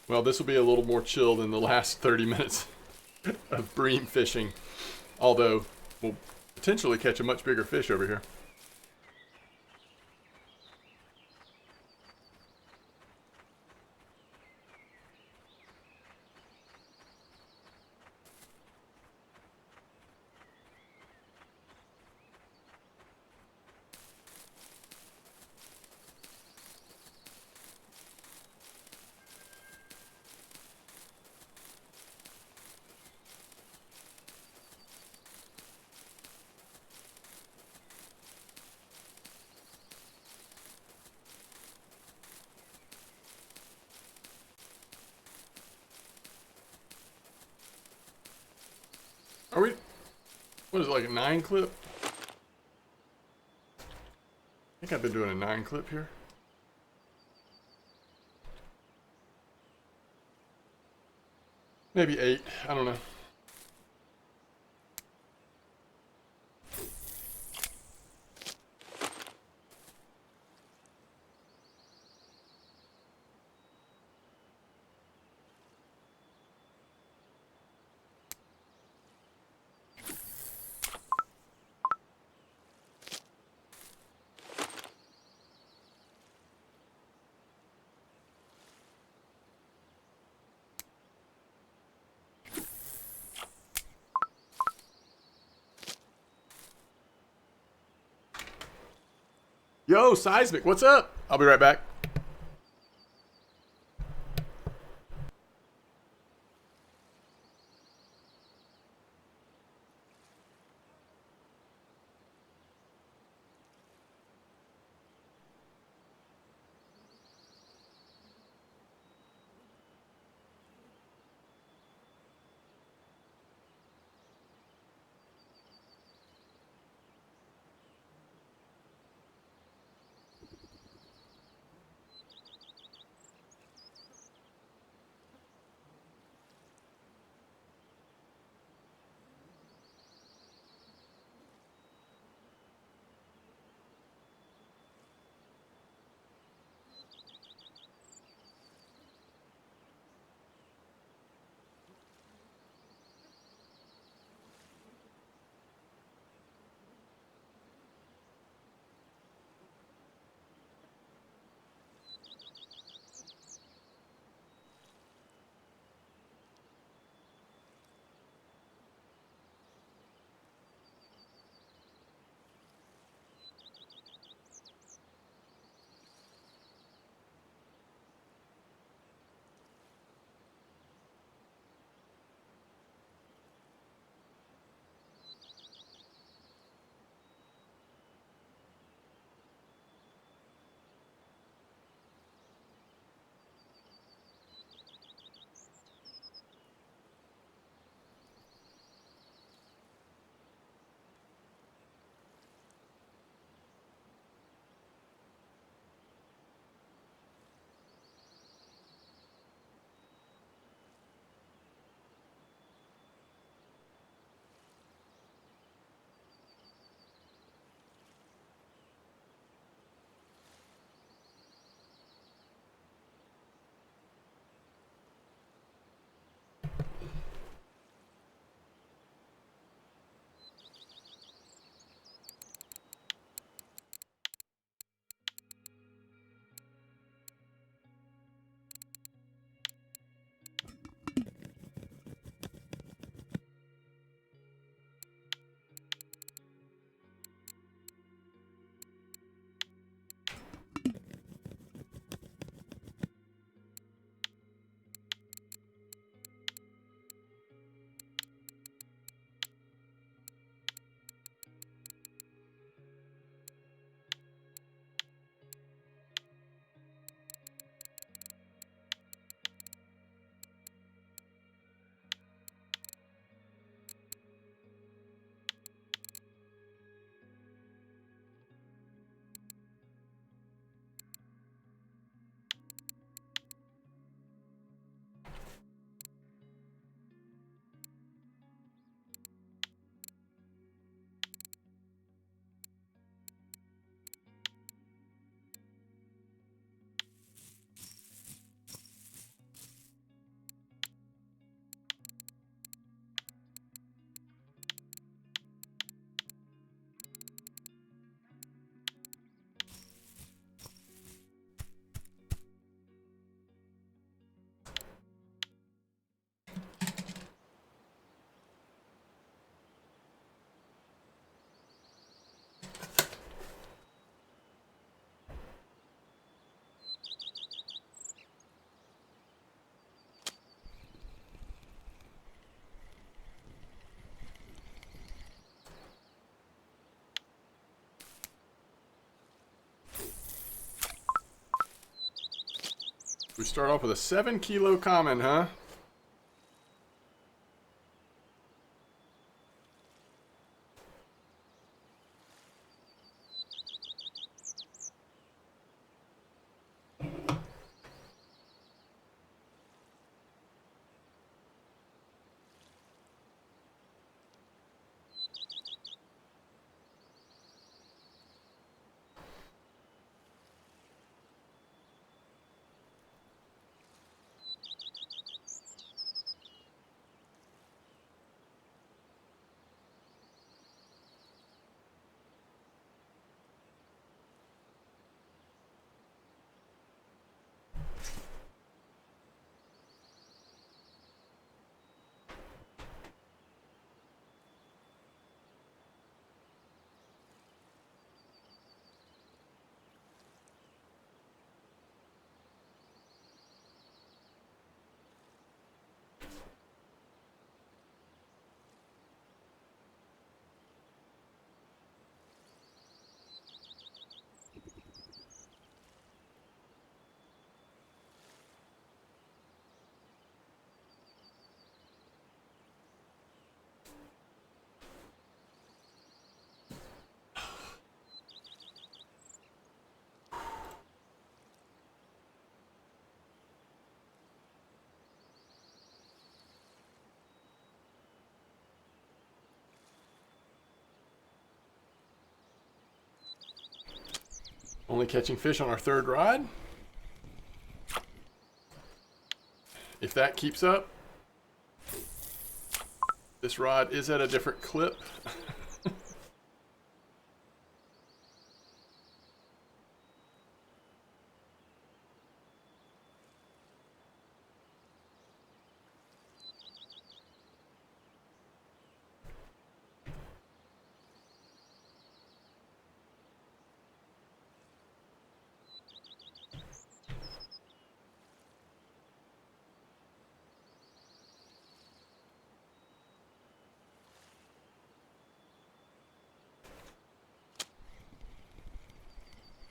Well, this will be a little more chill than the last 30 minutes of bream fishing. Although, we'll potentially catch a much bigger fish over here. Are we, what is it, like a 9 clip? I think I've been doing a 9 clip here. Maybe 8, I don't know. Yo, Seismic, what's up? I'll be right back. We start off with a 7-kilo common, huh? Only catching fish on our third rod. If that keeps up, this rod is at a different clip.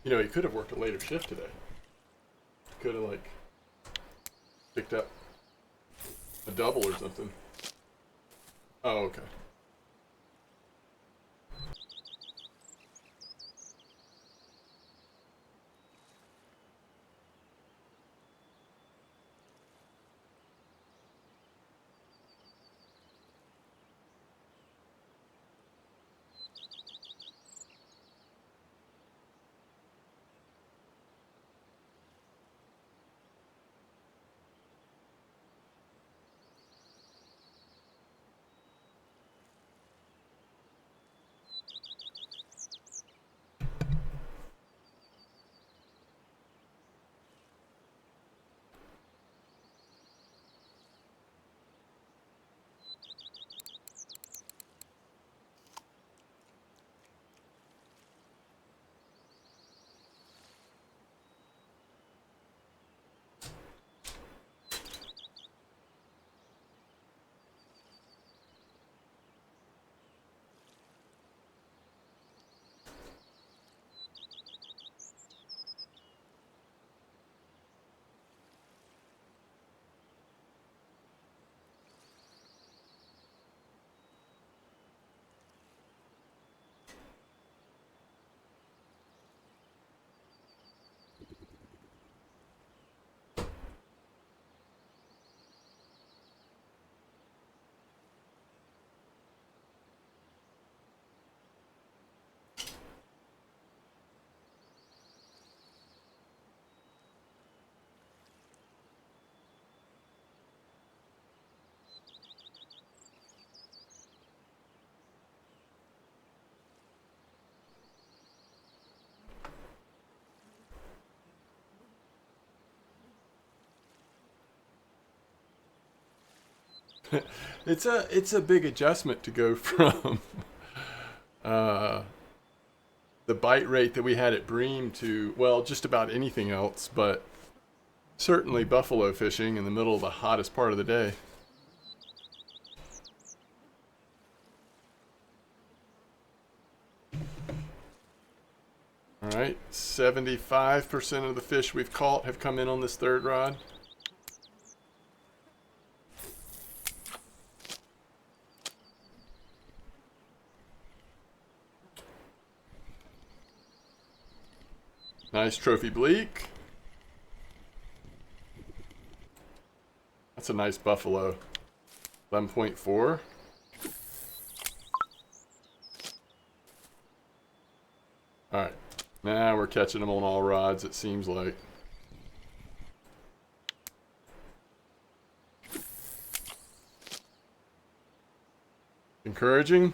You know, he could have worked a later shift today. Could have, like, picked up a double or something. Oh, okay. It's a big adjustment to go from uh, the bite rate that we had at Bream to, well, just about anything else, but certainly buffalo fishing in the middle of the hottest part of the day. right, 75% of the fish we've caught have come in on this third rod. Nice trophy bleak. That's a nice buffalo. 11.4. Alright, now we're catching them on all rods, it seems like. Encouraging.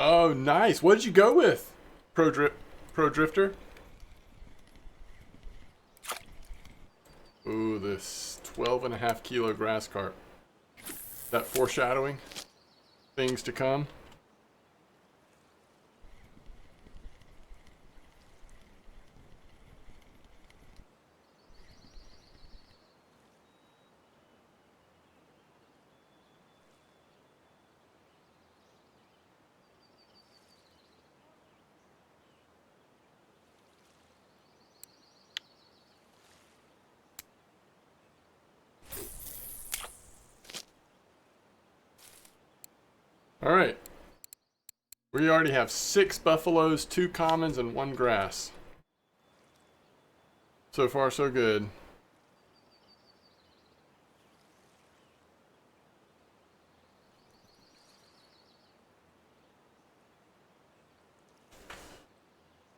Oh, nice. What did you go with, Pro Drifter? Ooh, this 12.5 kilo grass carp. That foreshadowing things to come. All right. We already have 6 buffaloes, 2 commons, and 1 grass. So far, so good.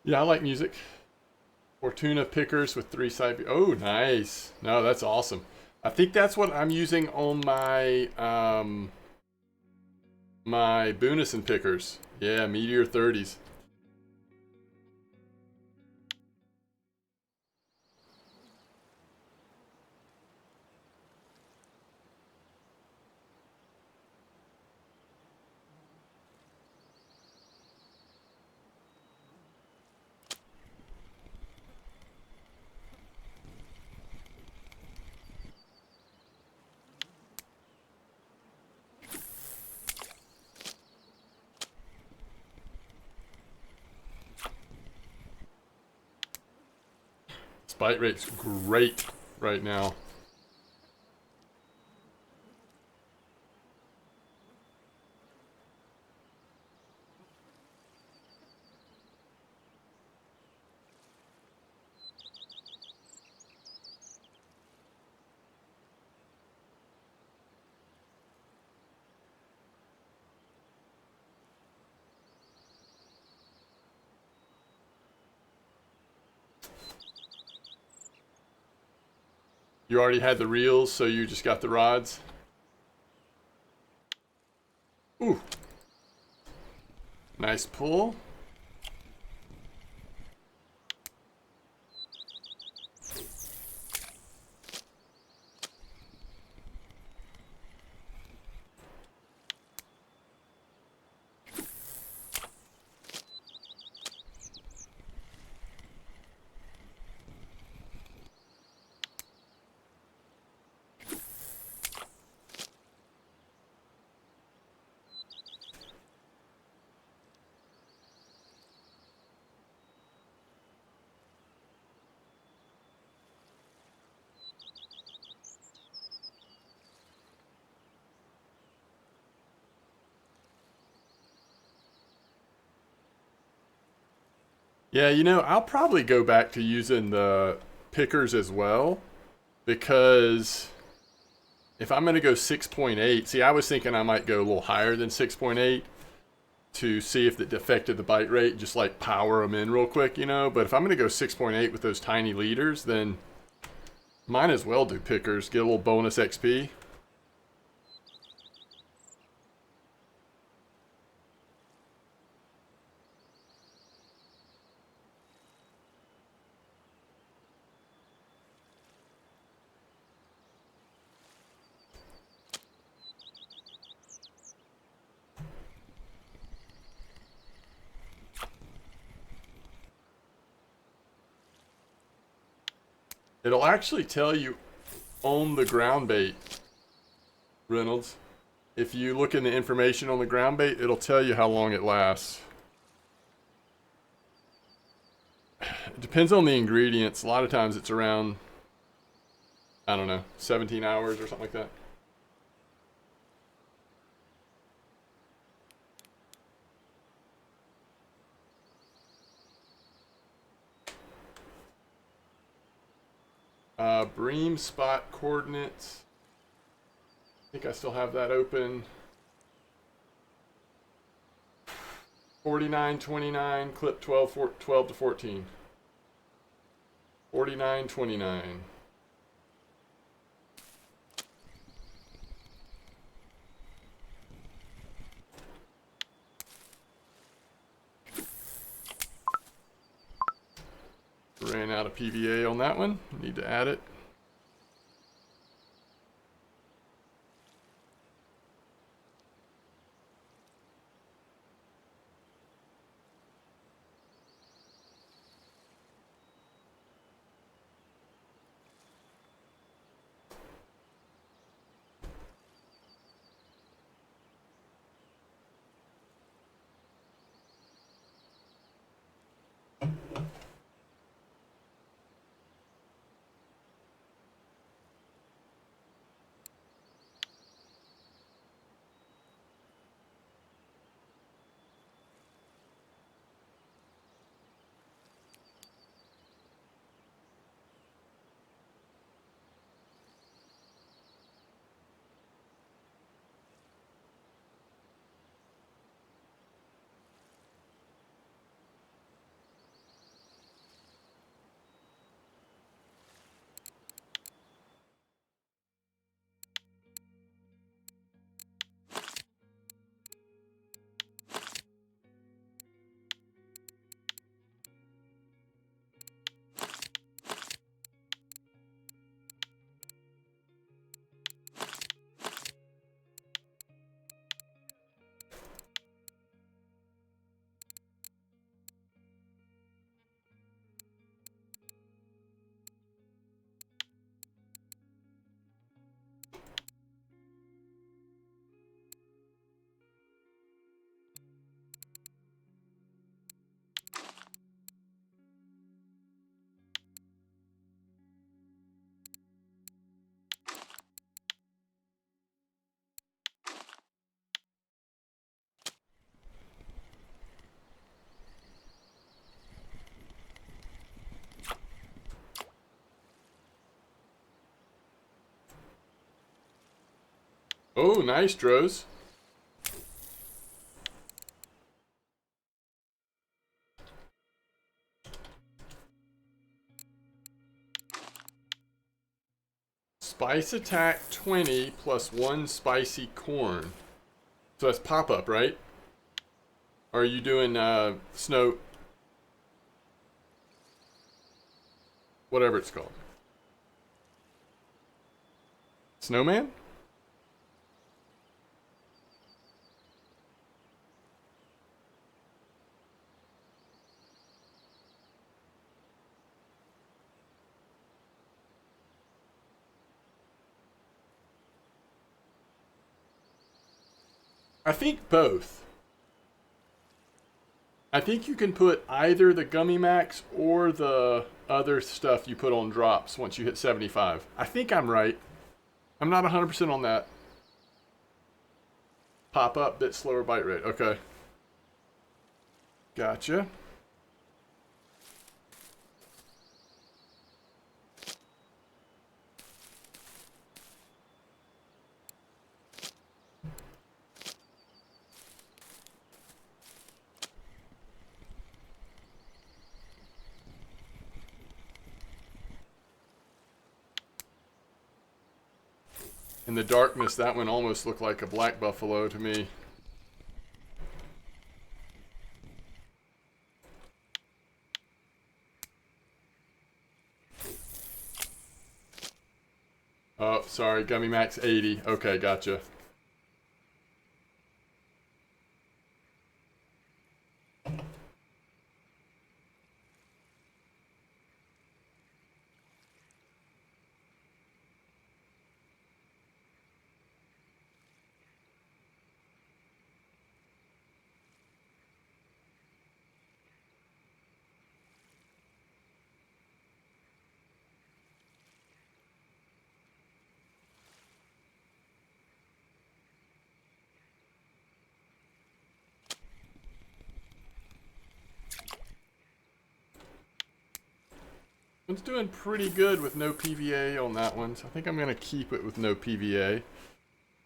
Yeah, I like music. Fortuna pickers with 3 side. Oh, nice. No, that's awesome. I think that's what I'm using on my my Boonison pickers. Yeah, Meteor 30s. Bite rate's great right now. You already had the reels, so you just got the rods. Ooh. Nice pull. Yeah, you know, I'll probably go back to using the pickers as well because if I'm going to go 6.8, see, I was thinking I might go a little higher than 6.8 to see if it affected the bite rate, just like power them in real quick, you know. But if I'm going to go 6.8 with those tiny leaders, then might as well do pickers, get a little bonus XP. It'll actually tell you on the ground bait, Reynolds. If you look in the information on the ground bait, it'll tell you how long it lasts. It depends on the ingredients. A lot of times it's around, I don't know, 17 hours or something like that. Bream spot coordinates. I think I still have that open. 49.29, clip 12 to 14. 49.29. Ran out of PVA on that one. Need to add it. Oh, nice, Droz. Spice attack 20 plus 1 spicy corn. So that's pop-up, right? Or are you doing snow... whatever it's called. Snowman? I think both. I think you can put either the Gummy Max or the other stuff you put on drops once you hit 75. I think I'm right. I'm not 100% on that. Pop up, bit slower bite rate. Okay. Gotcha. In the darkness, that one almost looked like a black buffalo to me. Oh, sorry, Gummy Max 80. Okay, gotcha. It's doing pretty good with no PVA on that one, so I think I'm going to keep it with no PVA.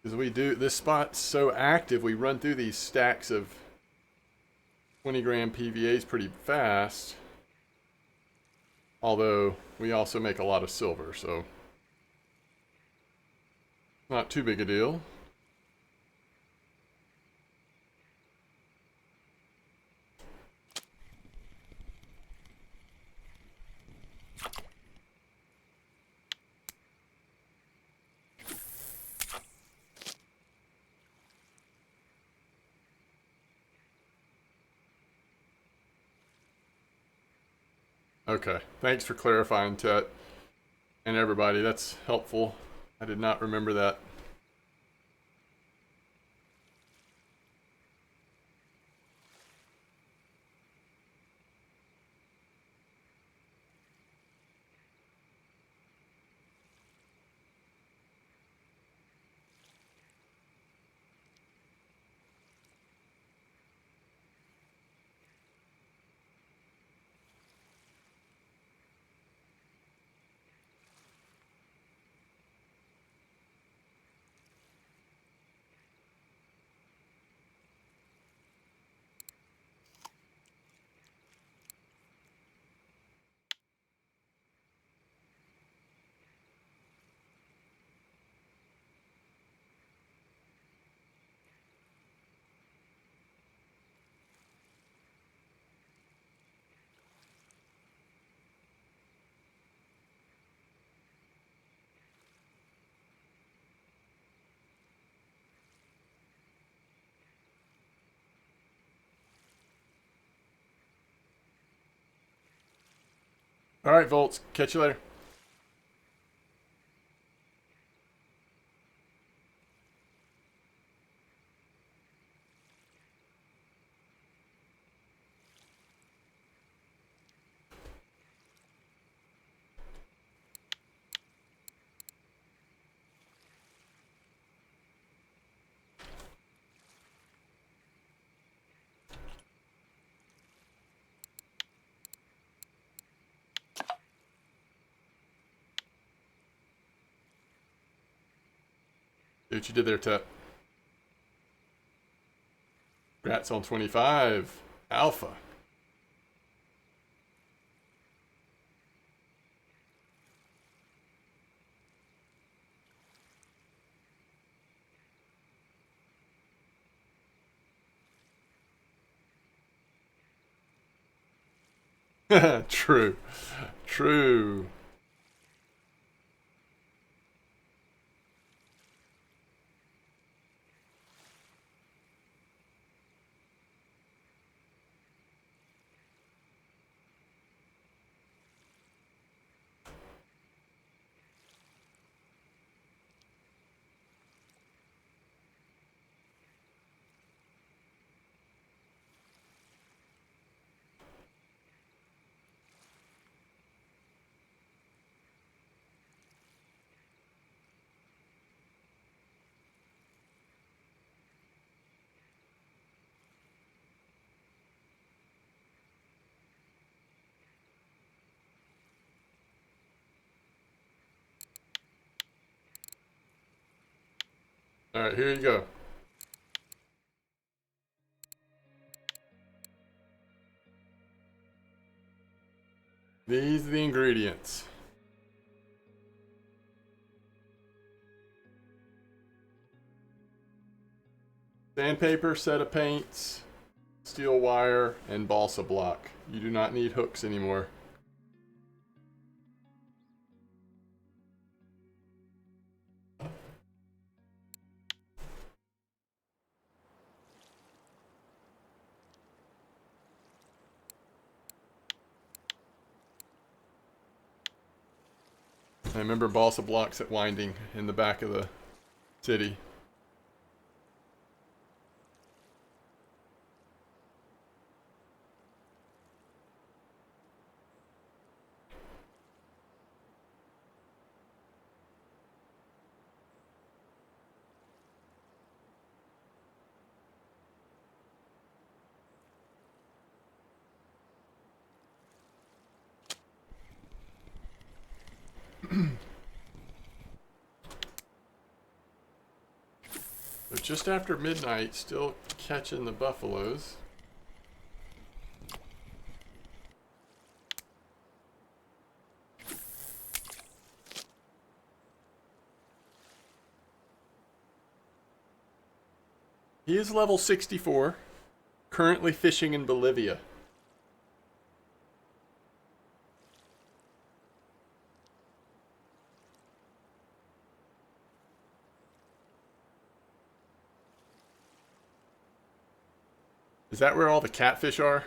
Because we do, this spot's so active, we run through these stacks of 20 gram PVAs pretty fast. Although, we also make a lot of silver, so not too big a deal. Okay, thanks for clarifying, Tet. And everybody, that's helpful. I did not remember that. All right, Volts. Catch you later. See what you did there, Tet. Congrats on 25. Alpha. True. True. All right, here you go. These are the ingredients. Sandpaper, set of paints, steel wire, and balsa block. You do not need hooks anymore. I remember balsa blocks at Winding in the back of the city. So just after midnight, still catching the buffaloes. He is level 64, currently fishing in Bolivia. Is that where all the catfish are?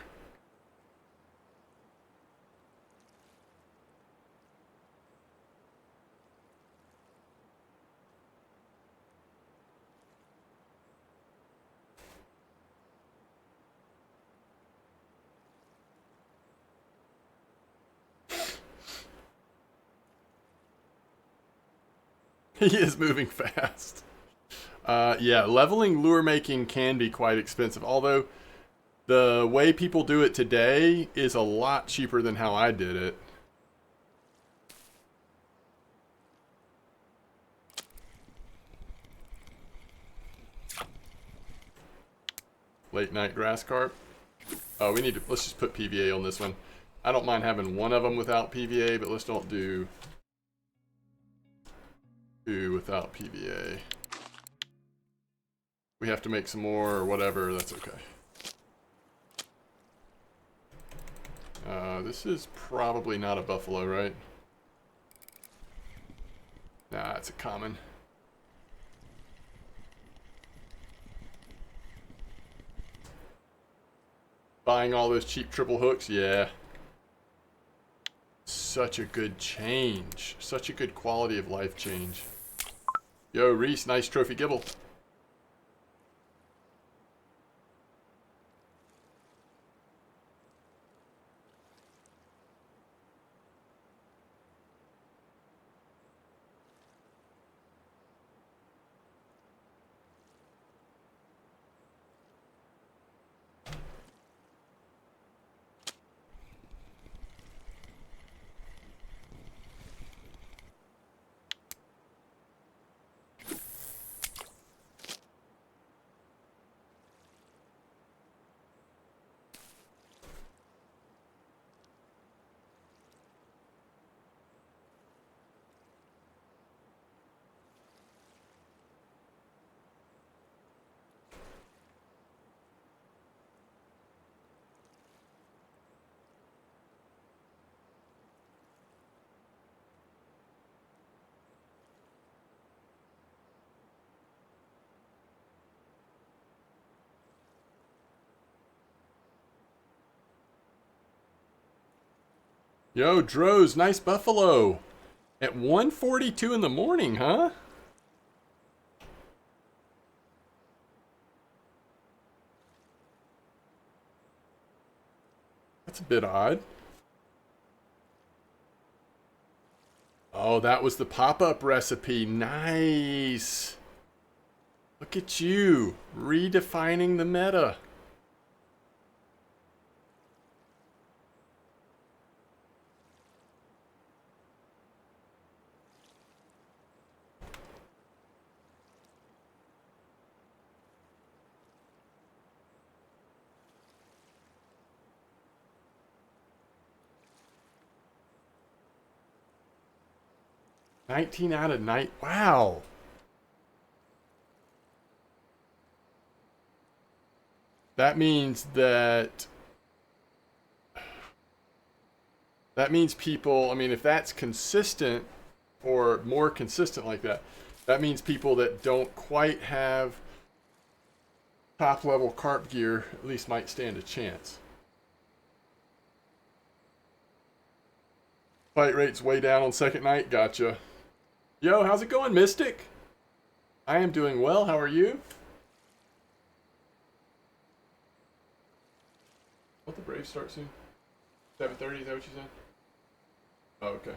He is moving fast. Yeah, leveling lure making can be quite expensive, although the way people do it today is a lot cheaper than how I did it. Late night grass carp. Oh, we need to, let's just put PVA on this one. I don't mind having one of them without PVA, but let's don't do two without PVA. We have to make some more or whatever, that's okay. This is probably not a buffalo, right? Nah, it's a common. Buying all those cheap triple hooks, yeah. Such a good change. Such a good quality of life change. Yo, Reese, nice trophy gibble. Yo, Droz, nice buffalo. At 1:42 in the morning, huh? That's a bit odd. Oh, that was the pop-up recipe. Nice. Look at you, redefining the meta. $19 out of night. Wow. that means that people, I mean, if that's consistent or more consistent like that, that means people that don't quite have top level carp gear at least might stand a chance. Fight rate's way down on second night. Gotcha. Yo, how's it going, Mystic? I am doing well. How are you? Let the Braves start soon. 7:30. Is that what you said? Oh, okay.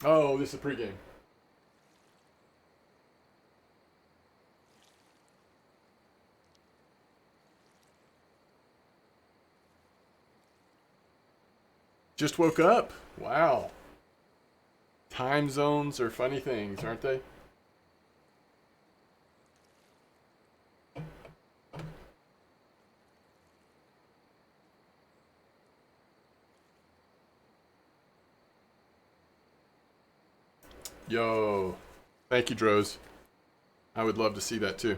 Oh, this is a pregame. Just woke up. Wow. Time zones are funny things, aren't they? Yo. Thank you, Droz. I would love to see that too.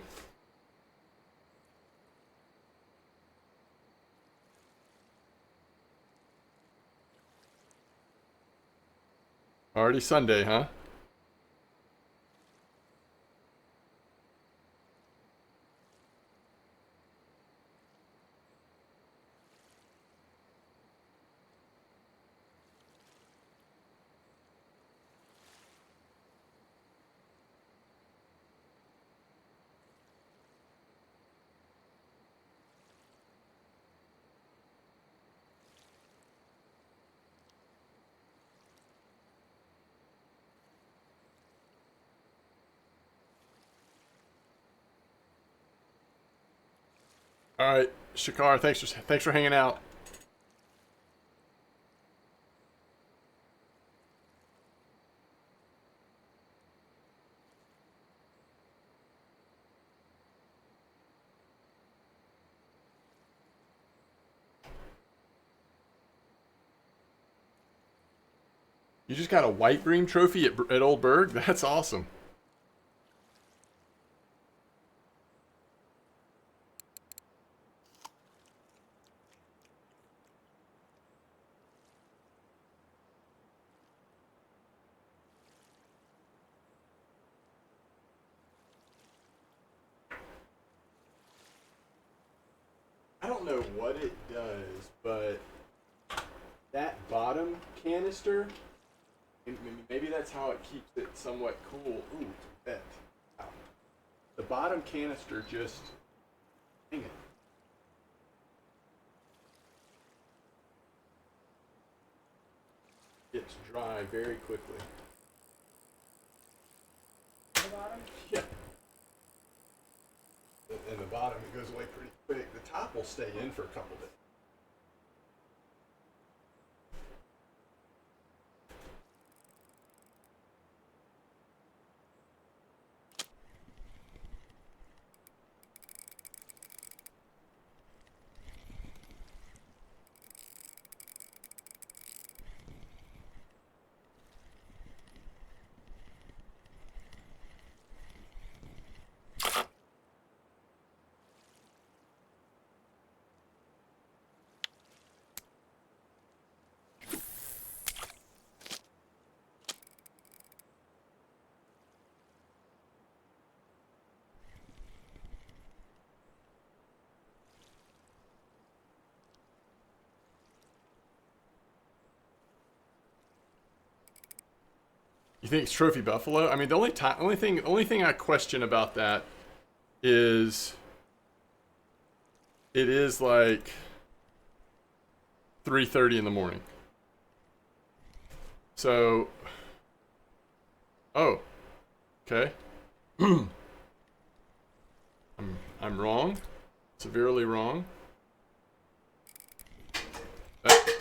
Already Sunday, huh? All right, Shakar, thanks for hanging out. You just got a white bream trophy at Old Berg? That's awesome. I don't know what it does, but that bottom canister, maybe that's how it keeps it somewhat cool. Ooh, that. Ow. The bottom canister just, dang it. Gets dry very quickly. The bottom? Yeah. And the bottom, it goes away pretty quick. The top will stay in for a couple days. You think it's trophy buffalo? I mean, the only thing I question about that is it is like 3:30 in the morning. So, oh, okay. I'm wrong, severely wrong. That,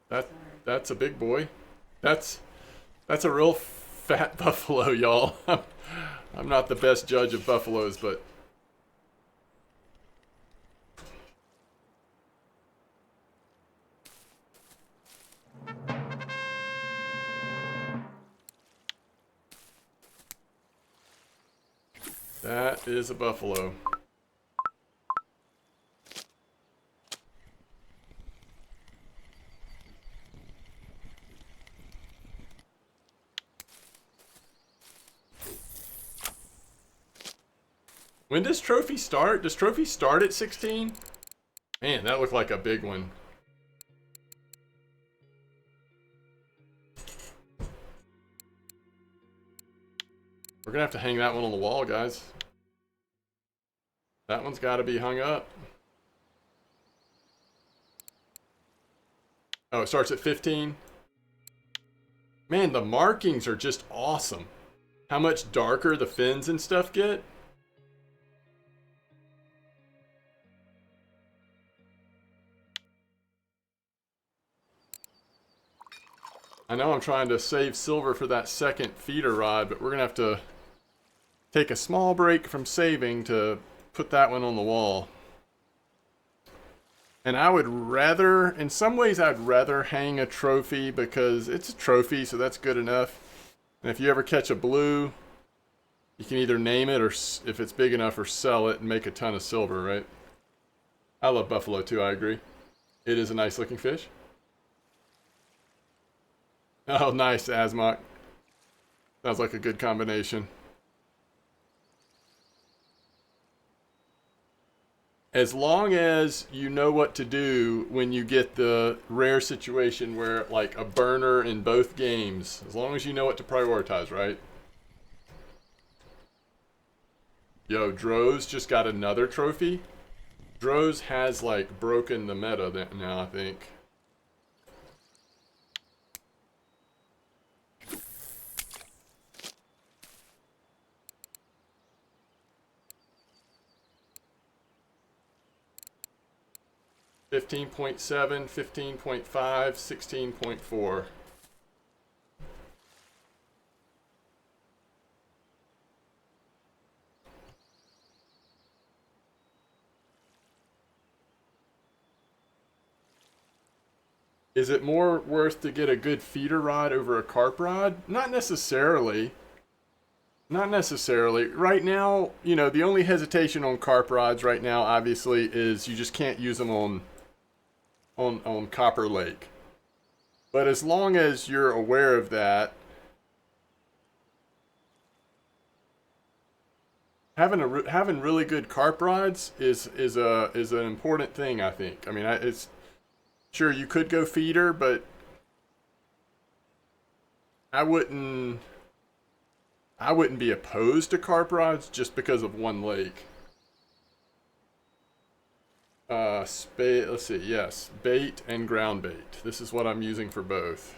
that that's a big boy. That's That's a real fat buffalo, y'all. I'm not the best judge of buffaloes, but That is a buffalo. When does trophy start? Does trophy start at 16? Man, that looked like a big one. We're gonna have to hang that one on the wall, guys. That one's gotta be hung up. Oh, it starts at 15? Man, the markings are just awesome. How much darker the fins and stuff get. I know I'm trying to save silver for that second feeder rod, but we're gonna have to take a small break from saving to put that one on the wall. And I would rather, in some ways I'd rather hang a trophy because it's a trophy, so that's good enough. And if you ever catch a blue, you can either name it or, if it's big enough, or sell it and make a ton of silver, right? I love buffalo too, I agree. It is a nice looking fish. Oh, nice, Asmok. Sounds like a good combination. As long as you know what to do when you get the rare situation where, like, a burner in both games, as long as you know what to prioritize, right? Yo, Droz just got another trophy. Droz has, like, broken the meta now, I think. $15.7, $15.5, $16.4. Is it more worth to get a good feeder rod over a carp rod? Not necessarily. Not necessarily. Right now, you know, the only hesitation on carp rods right now, obviously, is you just can't use them on Copper Lake. But as long as you're aware of that, having really good carp rods is an important thing, I think. I mean, it's sure you could go feeder, but I wouldn't be opposed to carp rods just because of one lake. Let's see, yes, bait and ground bait. This is what I'm using for both.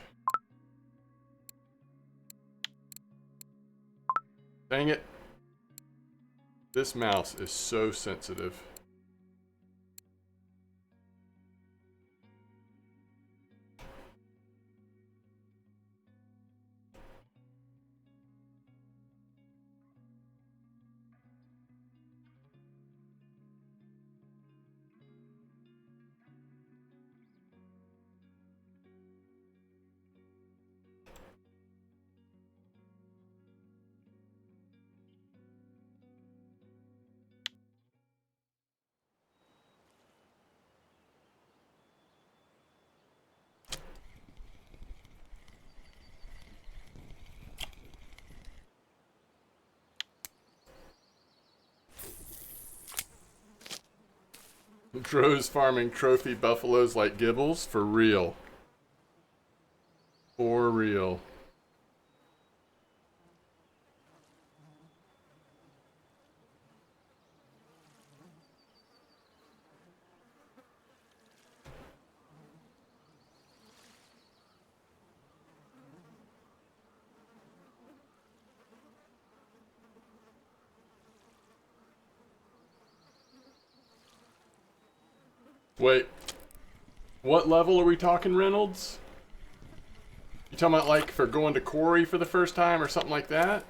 Dang it. This mouse is so sensitive. Droz farming trophy buffaloes like Gibbles? For real. For real. Wait, what level are we talking, Reynolds? You talking about like for going to Quarry for the first time or something like that?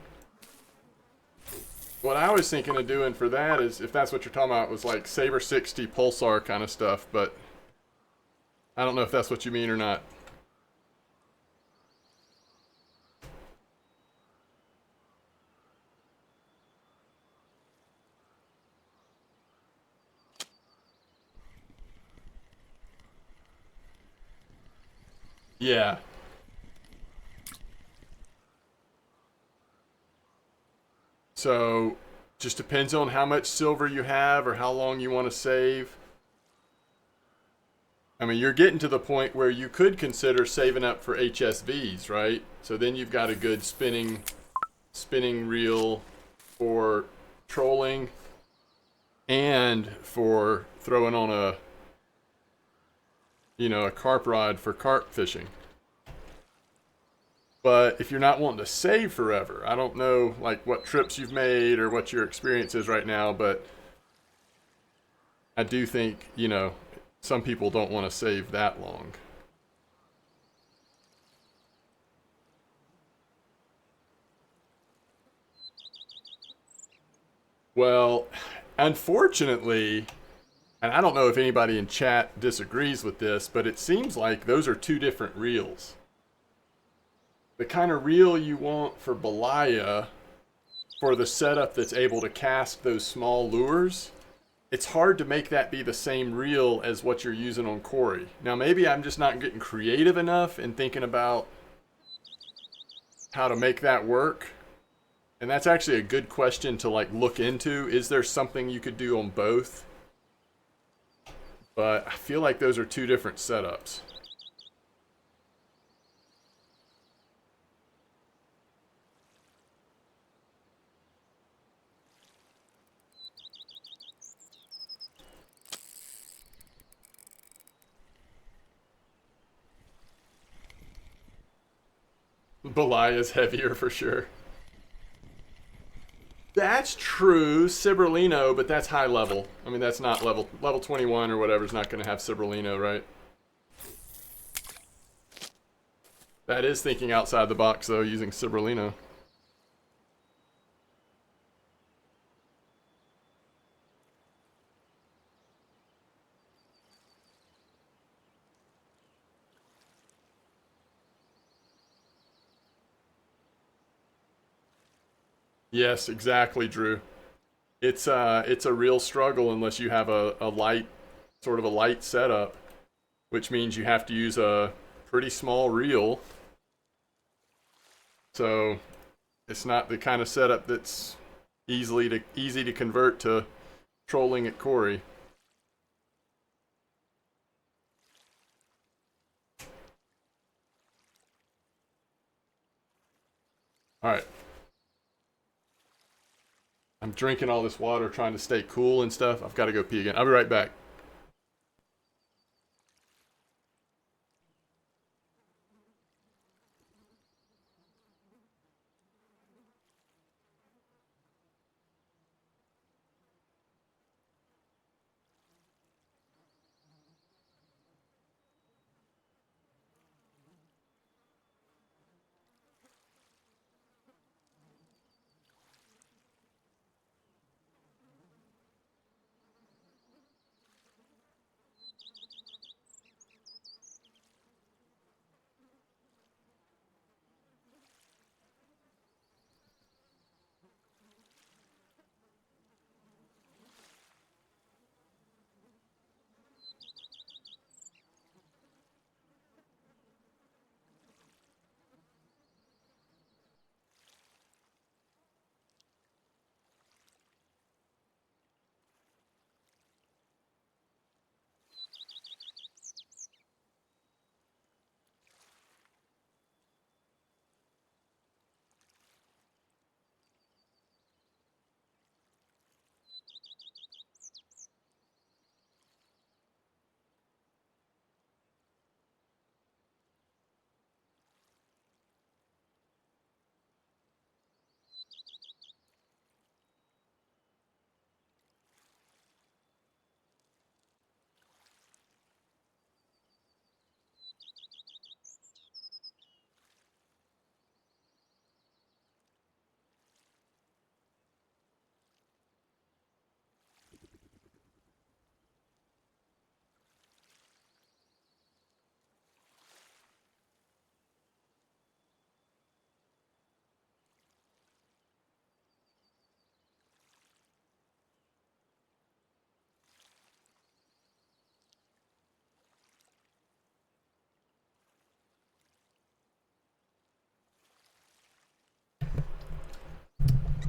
What I was thinking of doing for that is, if that's what you're talking about, was like Saber 60 Pulsar kind of stuff, but I don't know if that's what you mean or not. Yeah. So just depends on how much silver you have or how long you want to save. I mean, you're getting to the point where you could consider saving up for HSVs, right? So then you've got a good spinning reel for trolling and for throwing on a carp rod for carp fishing. But if you're not wanting to save forever, I don't know like what trips you've made or what your experience is right now, but I do think, some people don't want to save that long. Well, unfortunately, and I don't know if anybody in chat disagrees with this, but it seems like those are two different reels. The kind of reel you want for Belaya, for the setup that's able to cast those small lures, it's hard to make that be the same reel as what you're using on Cory. Now, maybe I'm just not getting creative enough in thinking about how to make that work. And that's actually a good question to like look into. Is there something you could do on both? But I feel like those are two different setups. Belia's heavier for sure. That's true, Ciberlino, but that's high level. I mean, that's not level 21 or whatever is not going to have Ciberlino, right? That is thinking outside the box, though, using Ciberlino. Yes, exactly, Drew. It's a real struggle unless you have a light, sort of a light setup, which means you have to use a pretty small reel. So it's not the kind of setup that's easy to convert to trolling at Cory. All right. I'm drinking all this water, trying to stay cool and stuff. I've got to go pee again. I'll be right back.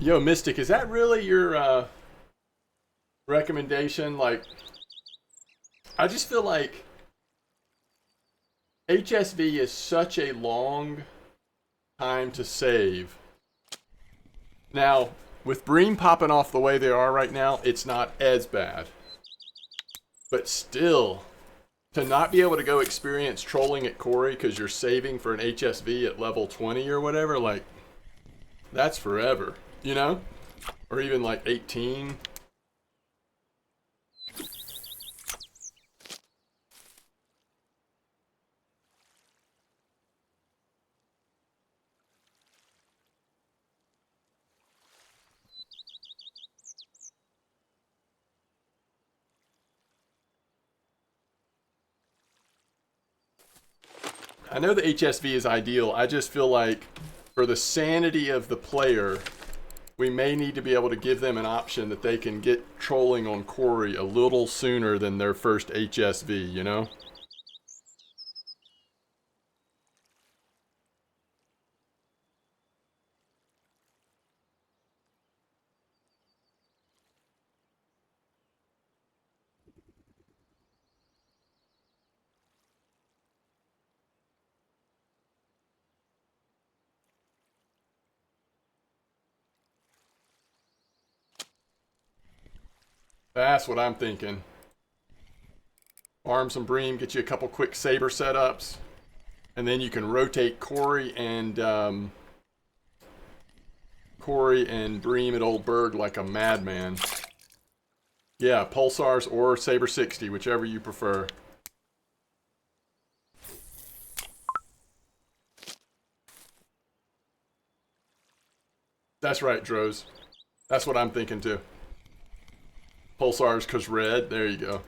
Yo, Mystic, is that really your recommendation? Like, I just feel like HSV is such a long time to save. Now, with Bream popping off the way they are right now, it's not as bad. But still, to not be able to go experience trolling at Quarry because you're saving for an HSV at level 20 or whatever, like, that's forever, you know? Or even like 18. I know the HSV is ideal. I just feel like for the sanity of the player, we may need to be able to give them an option that they can get trolling on Quarry a little sooner than their first HSV, you know? That's what I'm thinking. Arm some Bream, get you a couple quick Saber setups, and then you can rotate Corey and Bream at Old Berg like a madman. Yeah, Pulsars or Saber 60, whichever you prefer. That's right, Droz. That's what I'm thinking too. Pulsars because red. There you go.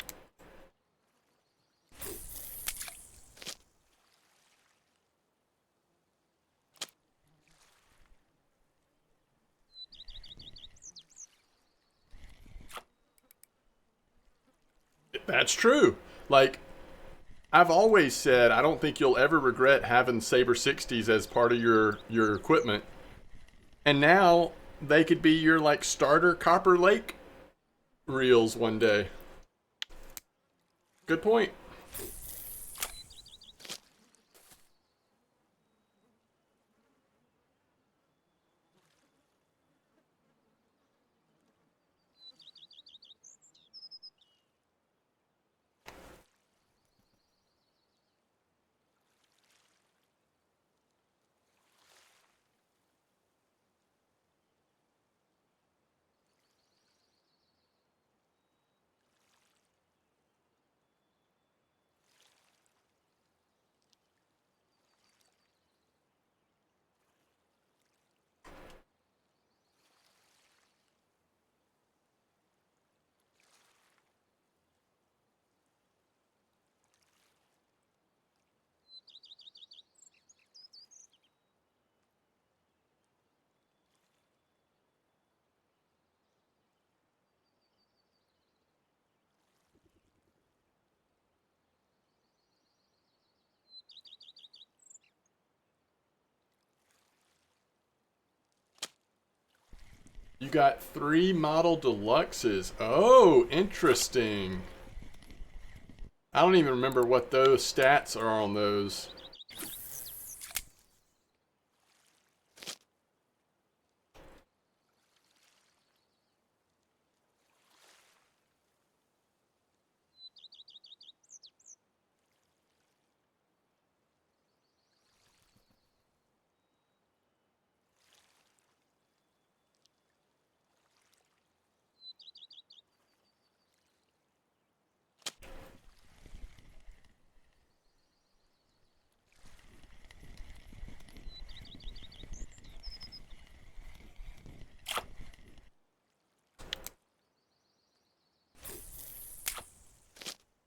That's true. Like, I've always said, I don't think you'll ever regret having Saber 60s as part of your equipment. And now they could be your like starter Copper Lake reels one day. Good point. You got 3 model deluxes. Oh, interesting. I don't even remember what those stats are on those.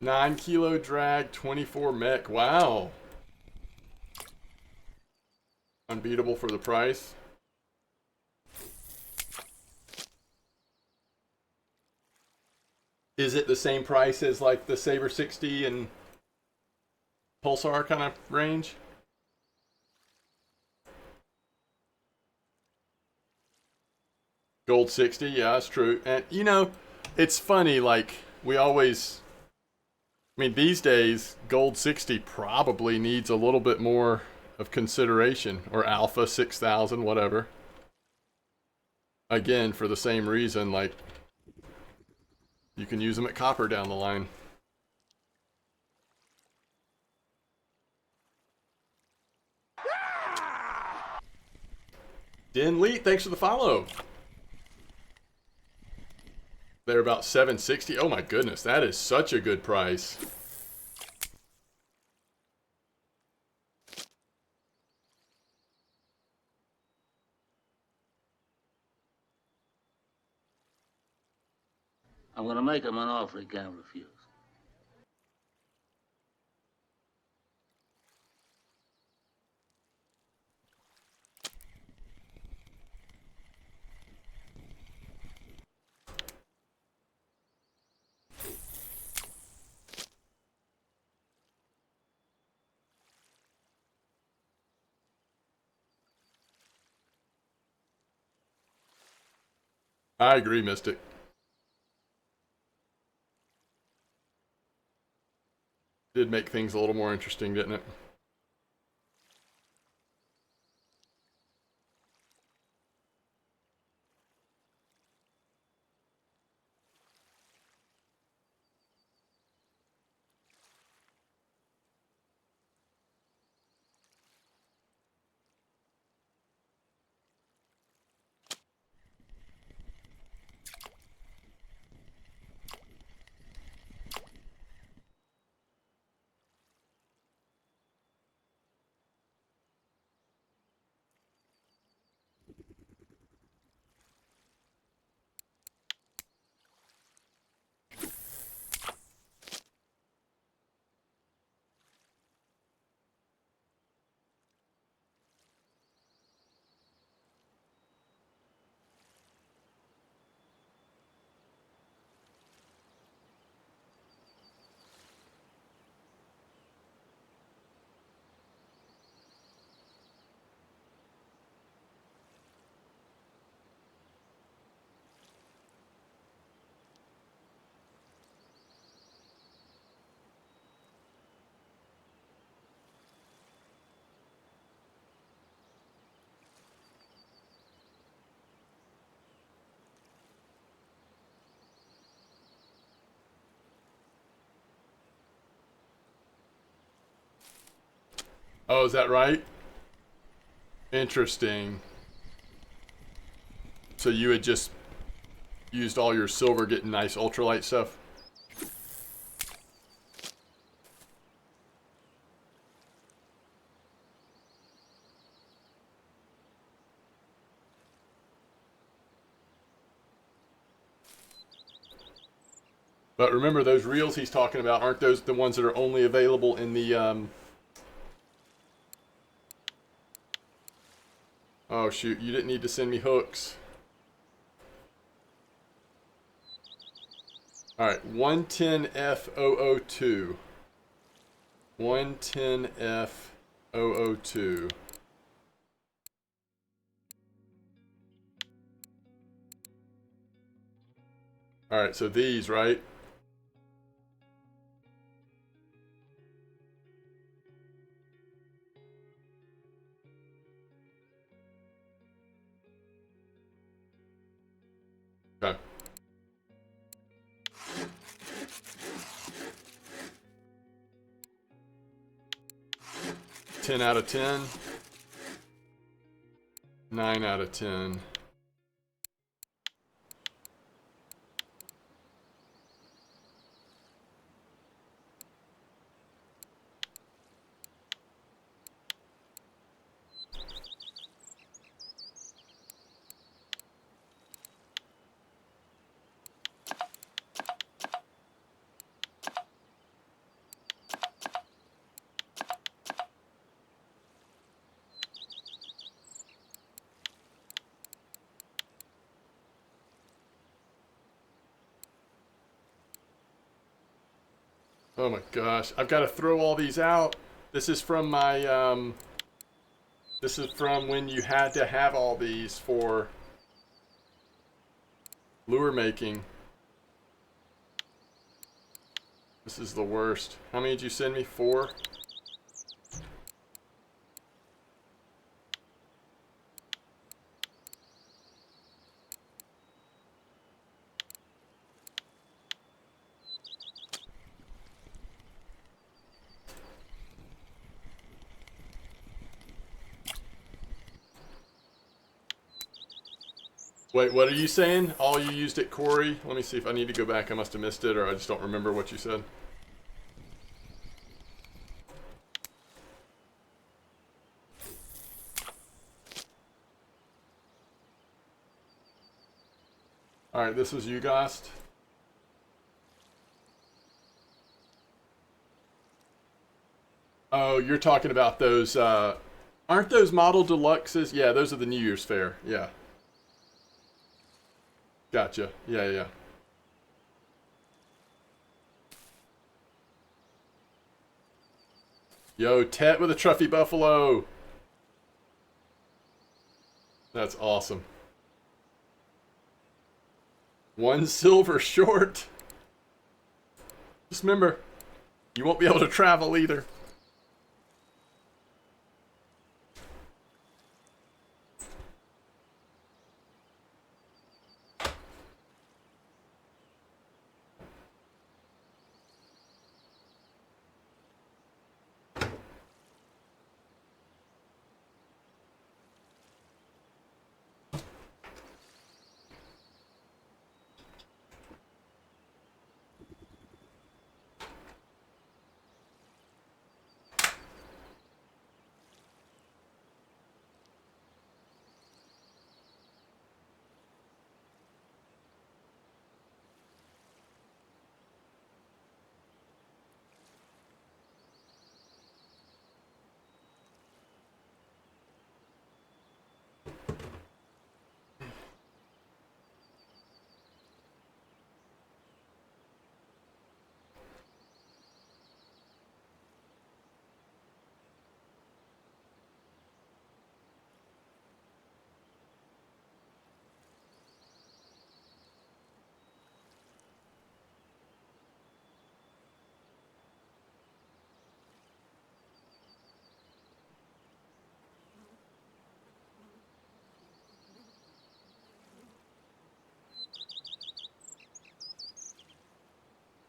Nine kilo drag, 24 mech. Wow. Unbeatable for the price. Is it the same price as like the Saber 60 and Pulsar kind of range? Gold 60, yeah, that's true. And you know, it's funny, like we always, I mean, these days, Gold 60 probably needs a little bit more of consideration, or Alpha 6000, whatever. Again, for the same reason, like you can use them at copper down the line. Den Lee, thanks for the follow. They're about 760. Oh my goodness, that is such a good price. I'm going to make him an offer he can't refuse. I agree, Mystic. Did make things a little more interesting, didn't it? Oh, is that right? Interesting. So you had just used all your silver getting nice ultralight stuff? But remember, those reels he's talking about, aren't those the ones that are only available in the Oh shoot, you didn't need to send me hooks. Alright, 110F002. 110F002. Alright, so these, right? Okay. Ten out of 10. 9 out of 10. Oh my gosh, I've got to throw all these out. This is from my, this is from when you had to have all these for Lure making. This is the worst. How many did you send me? 4? Wait, what are you saying? All you used it, Corey? Let me see if I need to go back. I must have missed it, or I just don't remember what you said. Alright, this was Ugast. Oh, you're talking about those, aren't those model deluxes? Yeah, those are the New Year's Fair. Yeah. Gotcha. Yeah, yeah. Yo, Tet with a Truffy Buffalo. That's awesome. 1 silver short. Just remember, you won't be able to travel either.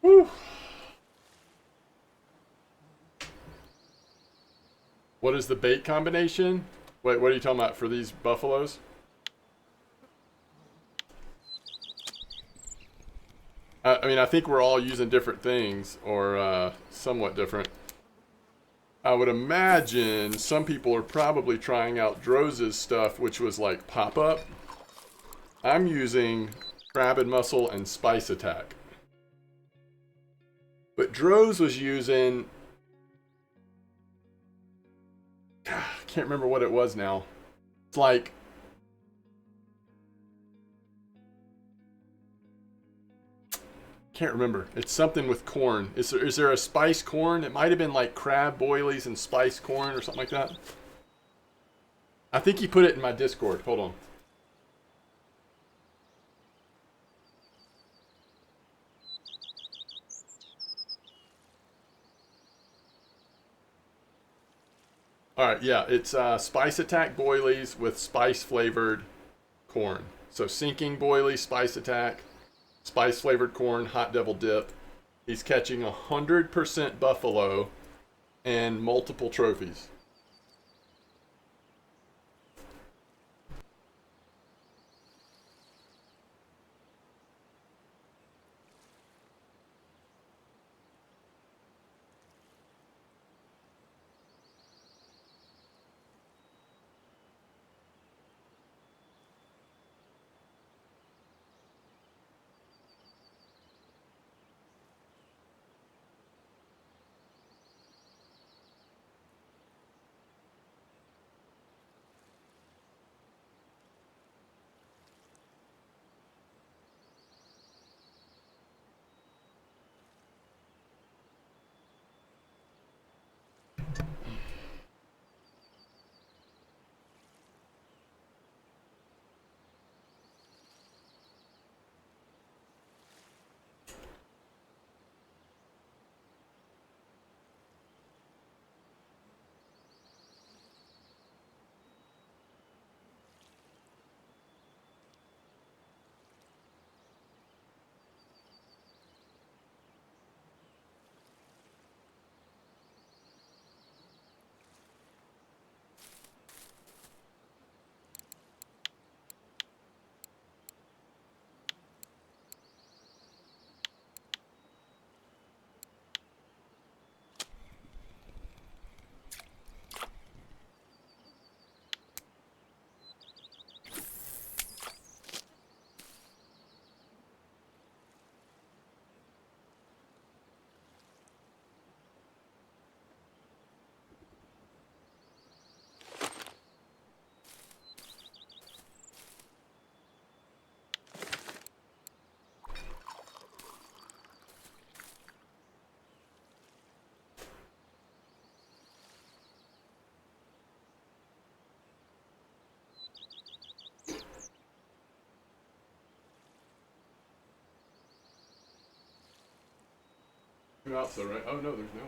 Whew. What is the bait combination? Wait, what are you talking about for these buffaloes? I mean, I think we're all using different things, or somewhat different. I would imagine some people are probably trying out Droze's stuff, which was like pop-up. I'm using Crab and Mussel and Spice Attack. But Droze was using... I can't remember what it was now. It's like... Can't remember. It's something with corn. Is there a spice corn? It might have been like crab boilies and spice corn or something like that. I think he put it in my Discord. Hold on. Alright, yeah. It's Spice Attack boilies with spice flavored corn. So sinking boilies, Spice Attack, spice flavored corn, Hot Devil Dip. He's catching 100% buffalo and multiple trophies. Two outs though, right? Oh no, there's no.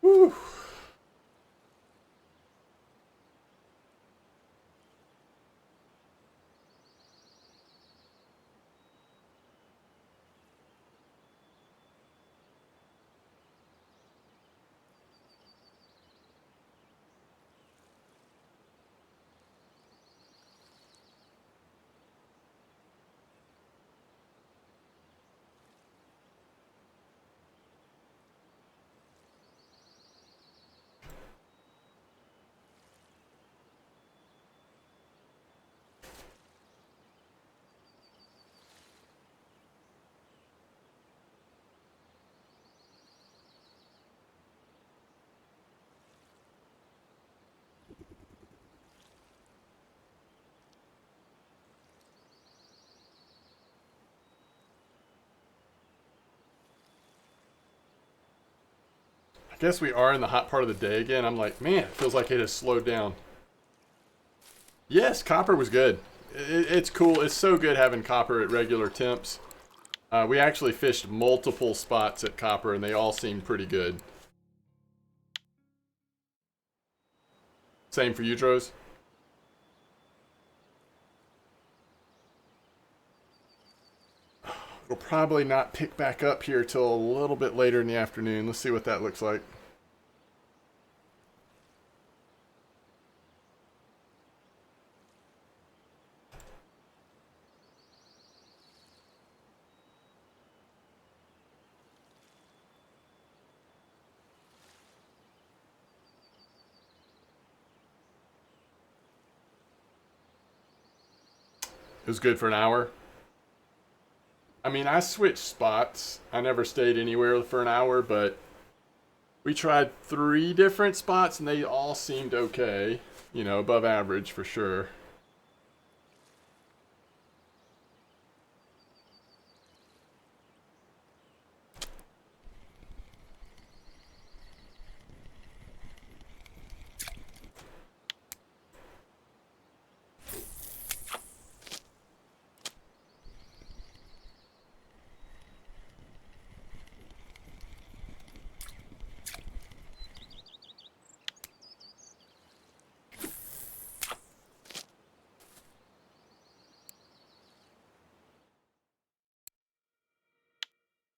Whew. I guess we are in the hot part of the day again. I'm like, man, it feels like it has slowed down. Yes, copper was good. It's cool. It's so good having copper at regular temps. We actually fished multiple spots at copper, and they all seemed pretty good. Same for you, Dros? It'll probably not pick back up here till a little bit later in the afternoon. Let's see what that looks like. It was good for an hour. I mean, I switched spots. I never stayed anywhere for an hour, but we tried 3 different spots and they all seemed okay. You know, above average for sure.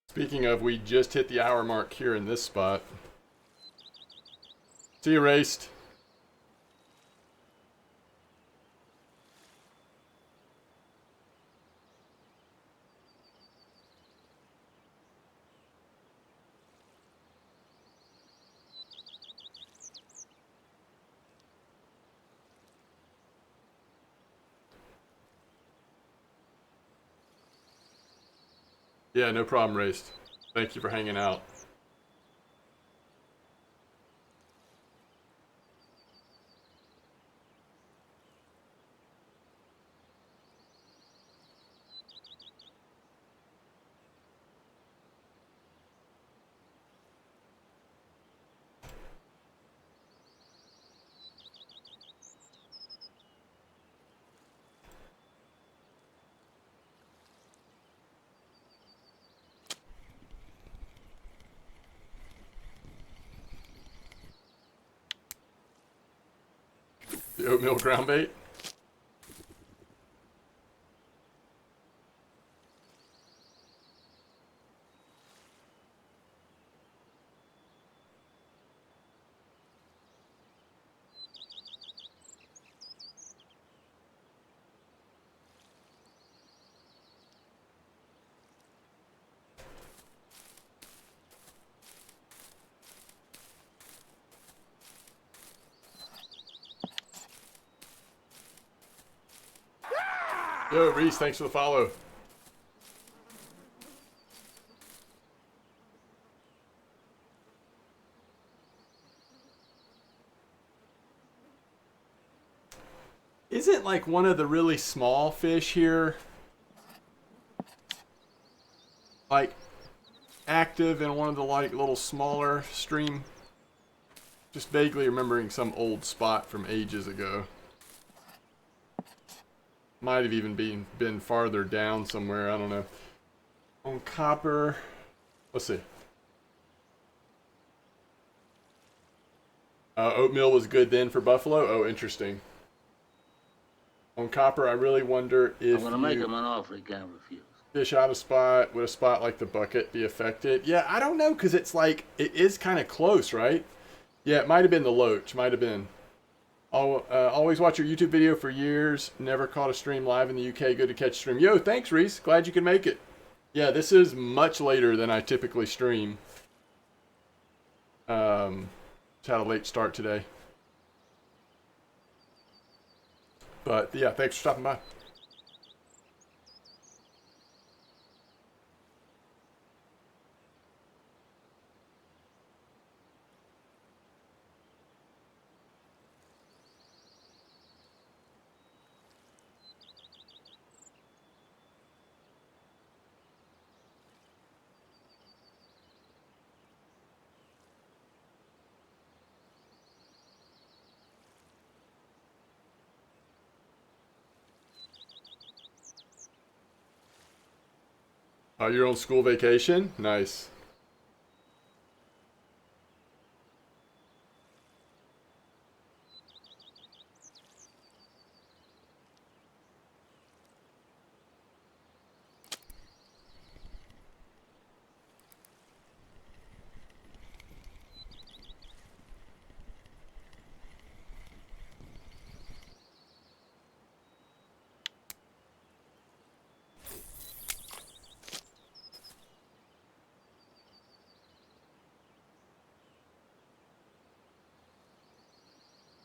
Speaking of, we just hit the hour mark here in this spot. See you, Raced. Yeah, no problem, Raced. Thank you for hanging out. The oatmeal ground bait. Yo, Reese, thanks for the follow. Isn't like one of the really small fish here like active in one of the like little smaller stream? Just vaguely remembering some old spot from ages ago. Might have even been farther down somewhere, I don't know. On copper, let's see. Oatmeal was good then for buffalo? Oh, interesting. On copper, I really wonder if I'm gonna make him an offer he can't refuse. Fish out of spot, would a spot like the bucket be affected? Yeah, I don't know, because it's like, it is kind of close, right? Yeah, it might have been the loach, might have been. Always watch your YouTube video for years. Never caught a stream live in the UK. Good to catch a stream. Yo, thanks, Reese. Glad you could make it. Yeah, this is much later than I typically stream. Just had a late start today. But yeah, thanks for stopping by. You're on school vacation? Nice.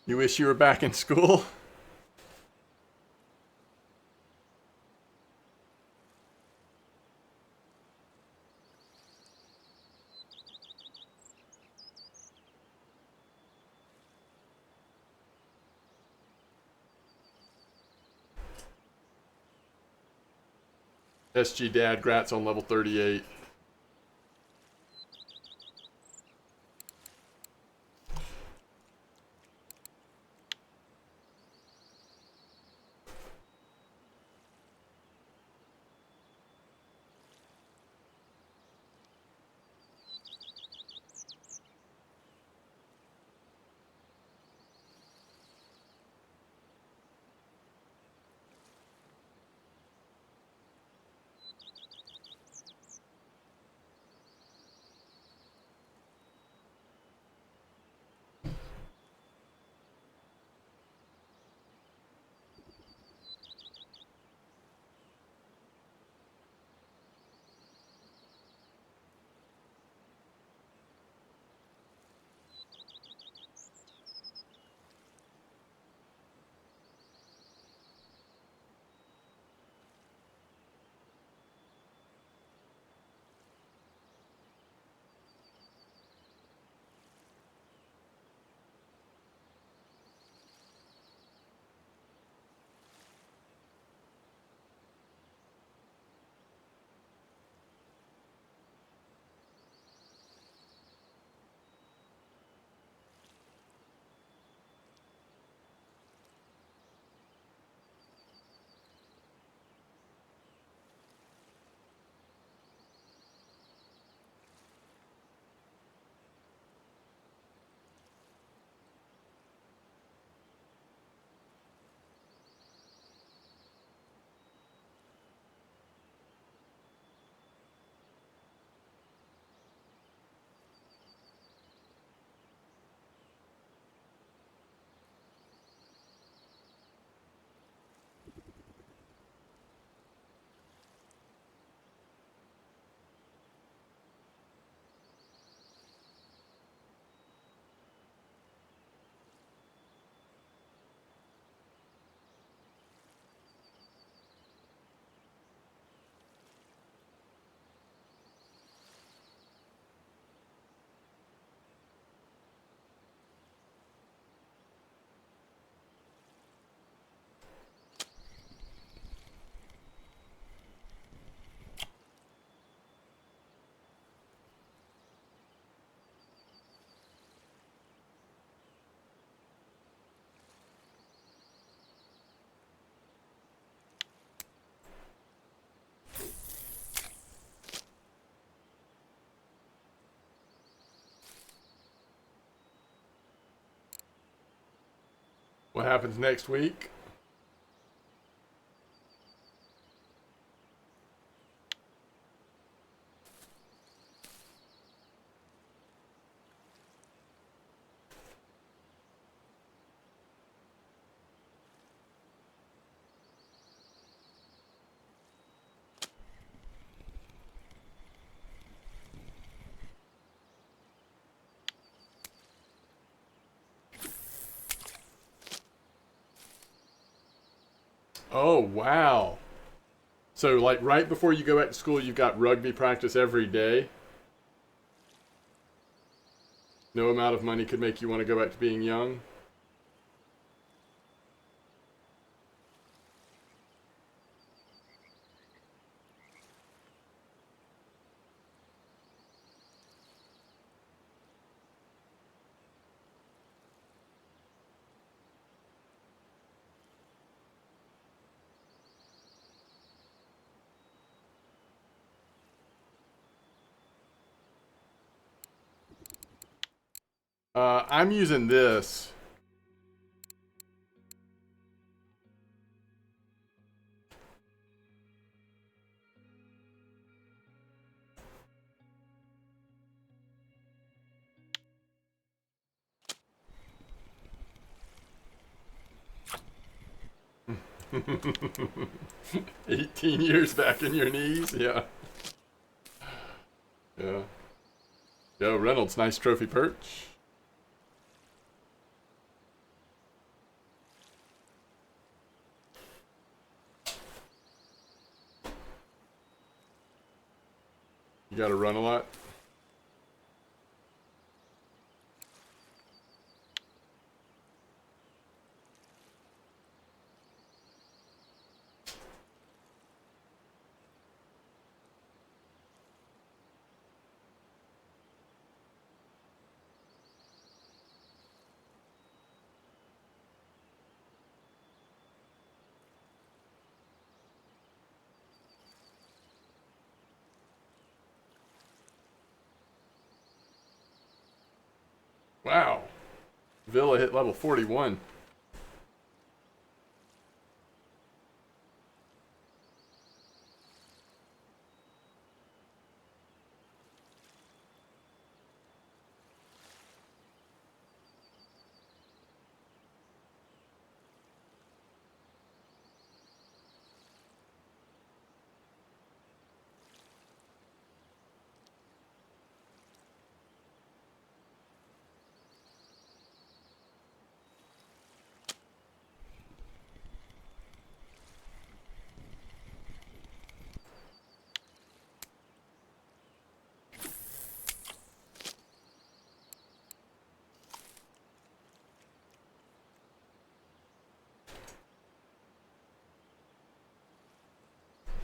You wish you were back in school? SG Dad, Grats on level 38. What happens next week? Oh, wow. So, like, right before you go back to school, you've got rugby practice every day. No amount of money could make you want to go back to being young. I'm using this. Mm. 18 years back in your knees? Yeah. Yeah. Yo, Reynolds, nice trophy perch. You gotta run a lot? Wow. Villa hit level 41.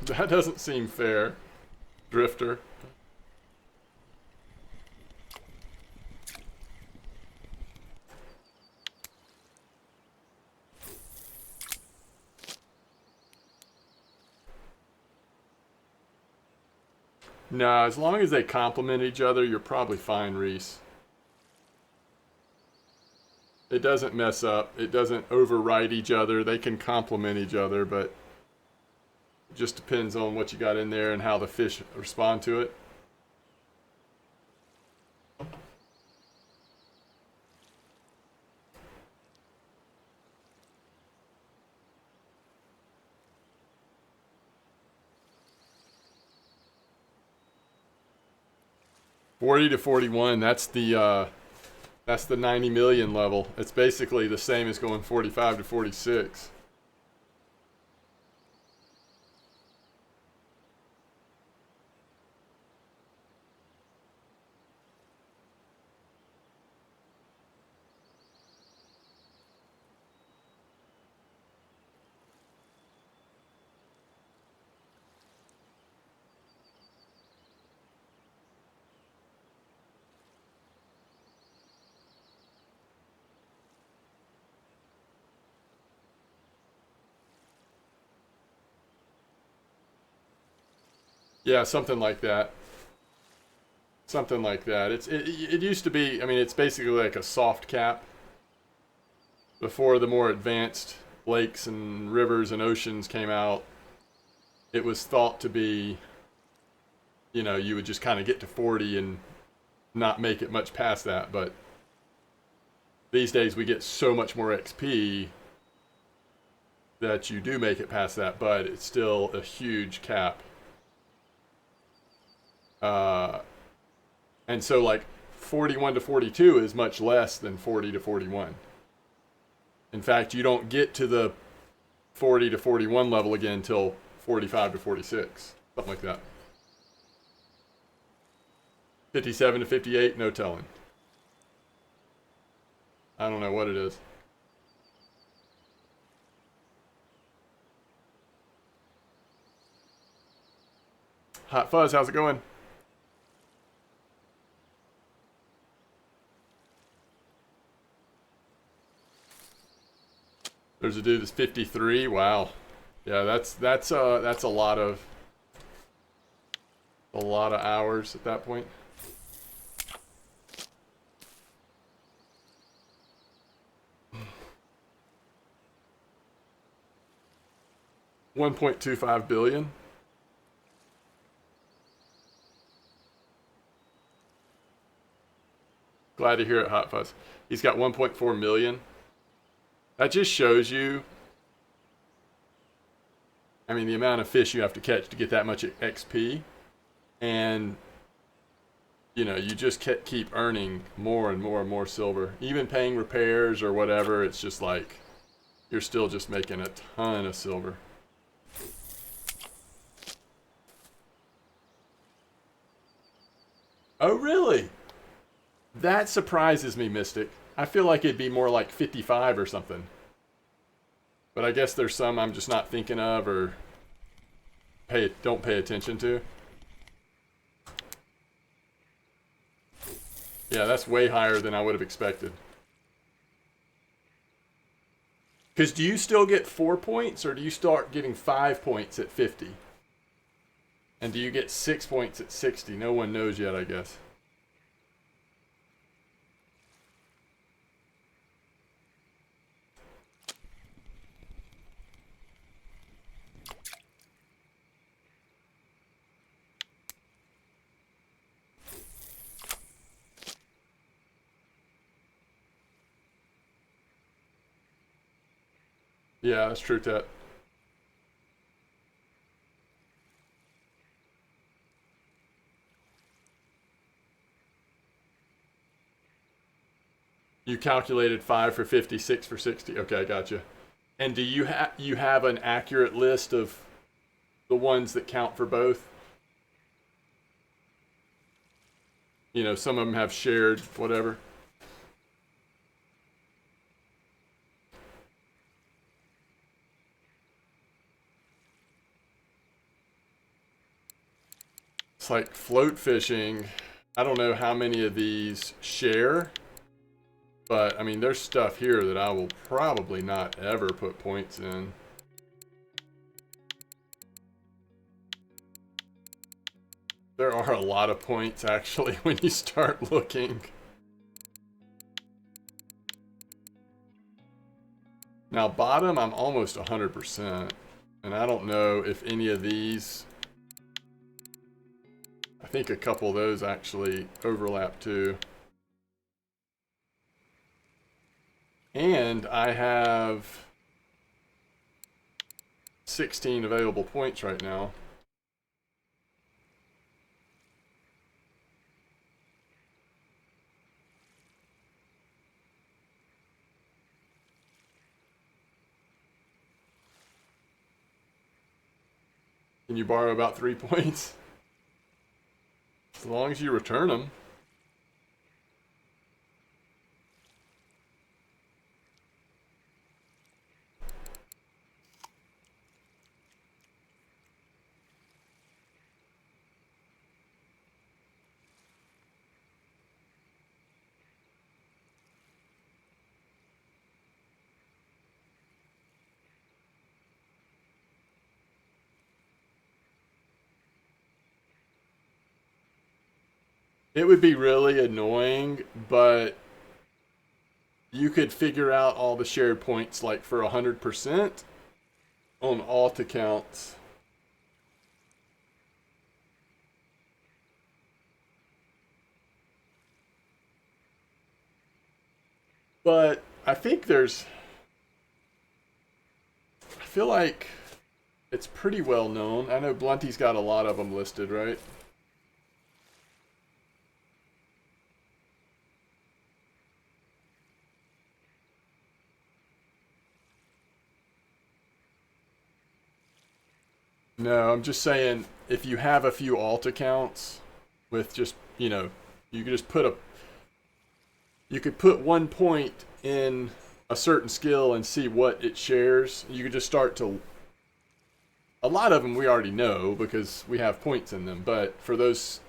That doesn't seem fair, Drifter. Nah, as long as they complement each other, you're probably fine, Reese. It doesn't mess up. It doesn't override each other. They can complement each other, but it just depends on what you got in there and how the fish respond to it. $40 to 41. That's the 90 million level. It's basically the same as going 45 to 46. Yeah, something like that. Something like that. It used to be. I mean, it's basically like a soft cap. before the more advanced lakes and rivers and oceans came out, it was thought to be, you would just kind of get to 40 and not make it much past that. But these days we get so much more XP that you do make it past that, but it's still a huge cap. And so like 41 to 42 is much less than 40 to 41. In fact, you don't get to the 40 to 41 level again until 45 to 46, something like that. 57 to 58, no telling. I don't know what it is. Hot Fuzz, how's it going? There's a dude that's 53. Wow. Yeah, that's a lot of hours at that point. $1.25 billion. Glad to hear it, Hot Fuzz. He's got 1.4 million. That just shows you, I mean, the amount of fish you have to catch to get that much XP. And, you just keep earning more and more and more silver. Even paying repairs or whatever, it's just like, you're still just making a ton of silver. Oh, really? That surprises me, Mystic. I feel like it'd be more like 55 or something. But I guess there's some I'm just not thinking of or don't pay attention to. Yeah, that's way higher than I would have expected. Because do you still get 4 points or do you start getting 5 points at 50? And do you get 6 points at 60? No one knows yet, I guess. Yeah, that's true, Tet. You calculated 5 for 50, 6 for 60. Okay, I gotcha. And do you have an accurate list of the ones that count for both? Some of them have shared whatever. It's like float fishing. I don't know how many of these share, but I mean, there's stuff here that I will probably not ever put points in. There are a lot of points actually when you start looking. Now bottom, I'm almost 100%, and I don't know if any of these, I think a couple of those actually overlap too. And I have 16 available points right now. Can you borrow about 3 points? As long as you return them. It would be really annoying, but you could figure out all the shared points like for 100% on alt accounts. But I think I feel like it's pretty well known. I know Blunty's got a lot of them listed, right? No, I'm just saying if you have a few alt accounts with just, you know, you could just you could put 1 point in a certain skill and see what it shares. You could just start to, a lot of them we already know because we have points in them, but for those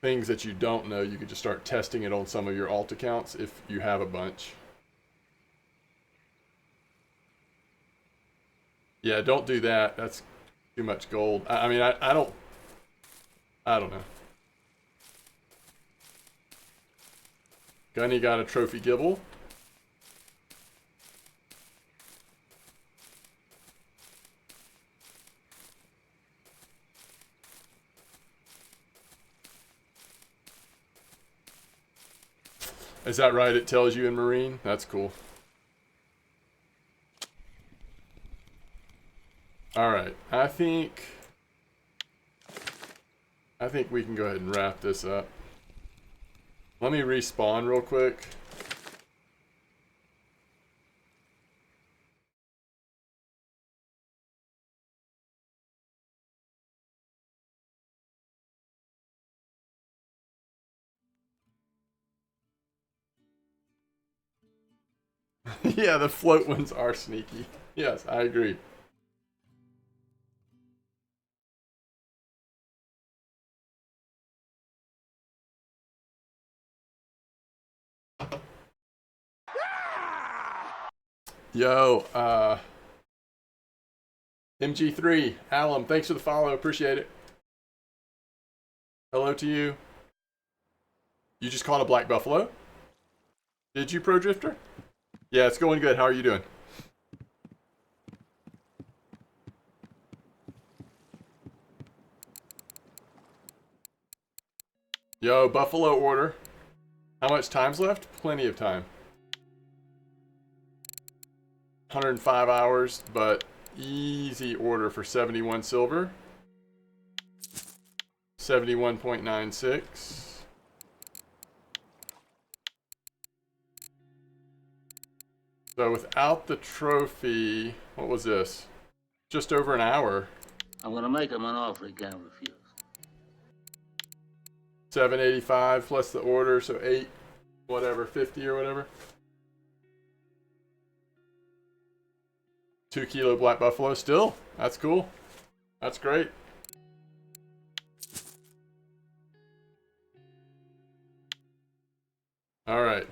things that you don't know, you could just start testing it on some of your alt accounts if you have a bunch. Yeah, don't do that. That's too much gold. I mean, I don't know. Gunny got a trophy gibble. Is that right? It tells you in Marine? That's cool. Alright, I think we can go ahead and wrap this up. Let me respawn real quick. Yeah, the float ones are sneaky. Yes, I agree. Yo, MG3, Alum, thanks for the follow. Appreciate it. Hello to you. You just caught a black buffalo? Did you, Pro Drifter? Yeah, it's going good. How are you doing? Yo, buffalo order. How much time's left? Plenty of time. 105 hours, but easy order for 71 silver. 71.96. So without the trophy, what was this? Just over an hour. I'm gonna make him an offer he can't refuse. 785 plus the order, so 8, whatever, 50 or whatever. 2 kilo black buffalo still. That's cool. That's great. All right.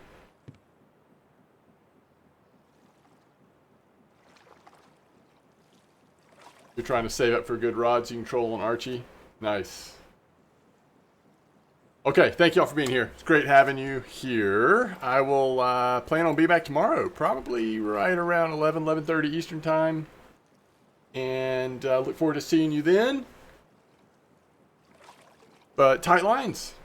You're trying to save up for good rods you can troll on Archie. Nice. Okay, thank you all for being here. It's great having you here. I will plan on being back tomorrow, probably right around 11:30 Eastern time. And look forward to seeing you then. But tight lines.